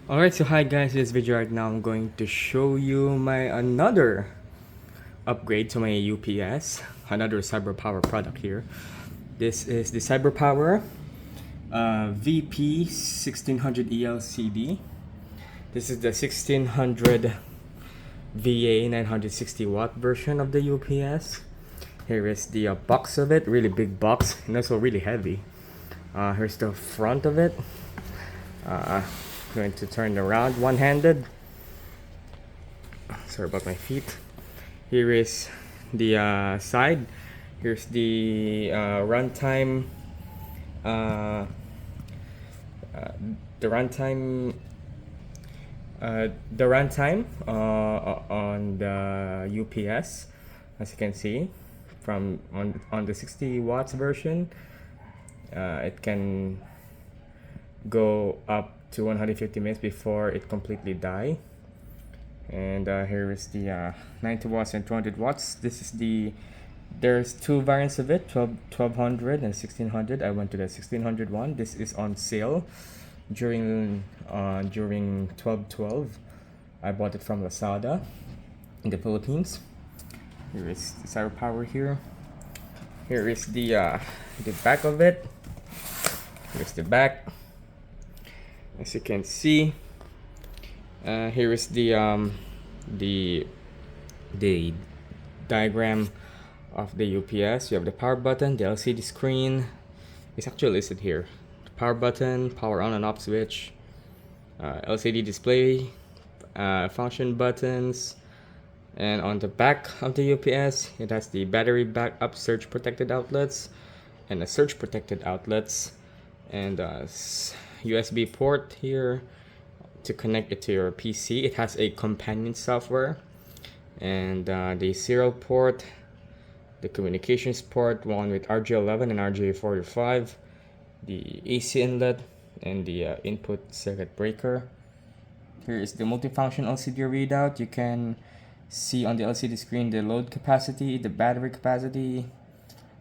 Alright, so hi guys, in this video right now I'm going to show you my another upgrade to my UPS, another Cyberpower product here. This is the Cyberpower VP1600ELCD. This is the 1600 VA 960 watt version of the UPS. Here is the box of it, really big box and also really heavy. Here's the front of it. Going to turn around one-handed. Sorry about my feet. Here is the side. Here's the runtime. The runtime. On the UPS, as you can see, from on the 60 watts version, it can go up to 150 minutes before it completely die. And here is the 90 watts and 200 watts. This is there's two variants of it, 1200 and 1600. I went to the 1600 one. This is on sale during 12/12. I bought it from Lazada in the Philippines. Here is the Cyberpower here. Here is the back of it. Here's the back. As you can see, here is the diagram of the UPS. You have the power button, the LCD screen. It's actually listed here. The power button, power on and off switch, LCD display, function buttons, and on the back of the UPS, it has the battery backup surge protected outlets and the surge protected outlets, and USB port here to connect it to your PC. It has a companion software, and the serial port, the communications port, one with RJ11 and RJ45, the AC inlet, and the input circuit breaker. Here is the multifunction LCD readout. You can see on the LCD screen the load capacity, the battery capacity,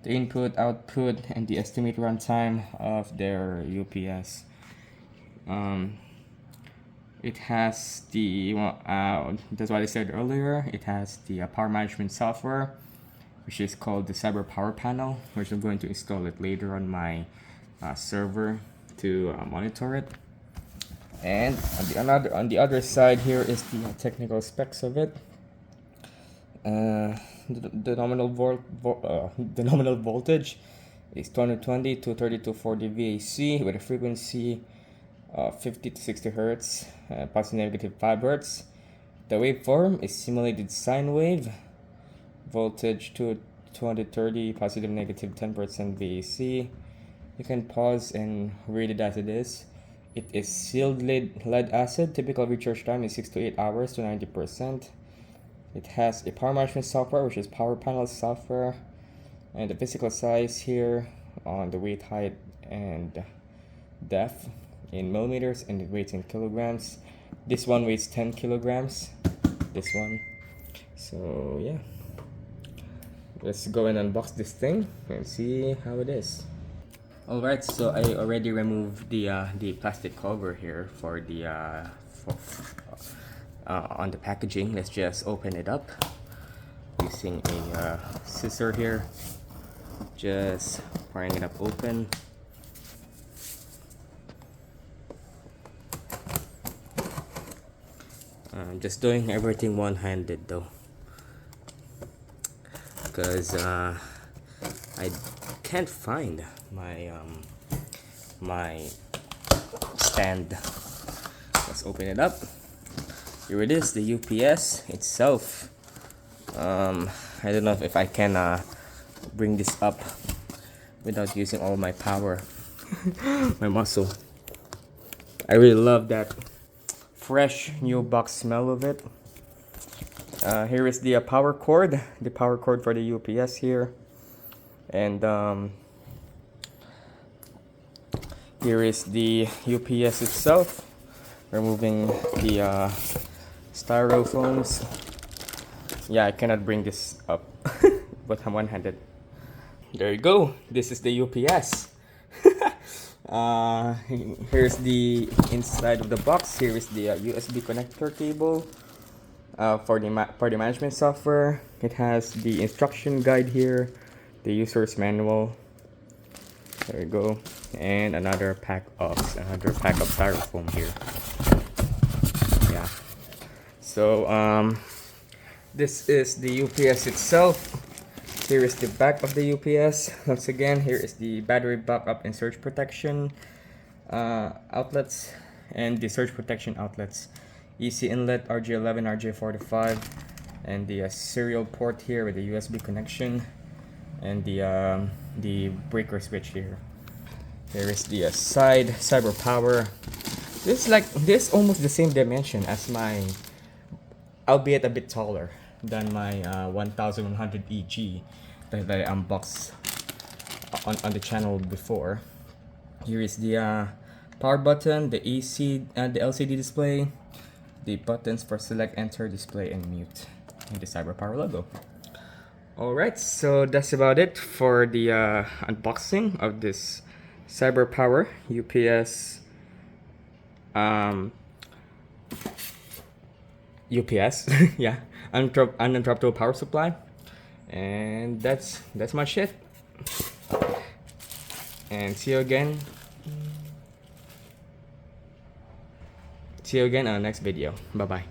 the input, output, and the estimated runtime of their UPS. It has that's what I said earlier, it has the power management software, which is called the Cyberpower panel, which I'm going to install it later on my server to monitor it. And on the other side here is the technical specs of it. The nominal voltage is 220 to 3240 VAC with a frequency 50 to 60 Hertz, positive negative 5 Hertz. The waveform is simulated sine wave, voltage to 230, positive negative 10% VAC. You can pause and read it as it is. It is sealed lead acid. Typical recharge time is 6 to 8 hours to 90%. It has a power management software, which is power panel software, and the physical size here on the weight, height, and depth in millimeters, and it weighs in kilograms. This one weighs 10 kilograms, this one. So yeah, let's go and unbox this thing and see how it is. Alright, so I already removed the plastic cover here for the on the packaging. Let's just open it up using a scissor here, just prying it up open. I'm just doing everything one-handed though, because I can't find my my stand. Let's open it up. Here it is, the UPS itself. I don't know if I can bring this up without using all my power, my muscle. I really love that fresh new box smell of it. Here is the power cord for the UPS here, and here is the UPS itself. Removing the styrofoams. Yeah, I cannot bring this up, but I'm one-handed. There you go. This is the UPS. Here's the inside of the box. Here is the USB connector cable for the management software. It has the instruction guide here, the user's manual. There we go, and another pack of styrofoam here. Yeah. So this is the UPS itself. Here is the back of the UPS. Once again, here is the battery backup and surge protection outlets, and the surge protection outlets. EC inlet, RJ11, RJ45, and the serial port here with the USB connection, and the breaker switch here. Here is the side Cyberpower. This almost the same dimension as my, albeit a bit taller than my 1100 EG that I unboxed on the channel before. Here is the power button, the AC, the LCD display, the buttons for select, enter, display, and mute, and the Cyberpower logo. Alright, so that's about it for the unboxing of this Cyberpower UPS yeah, uninterruptible power supply. And that's my shit. And see you again on the next video. Bye bye.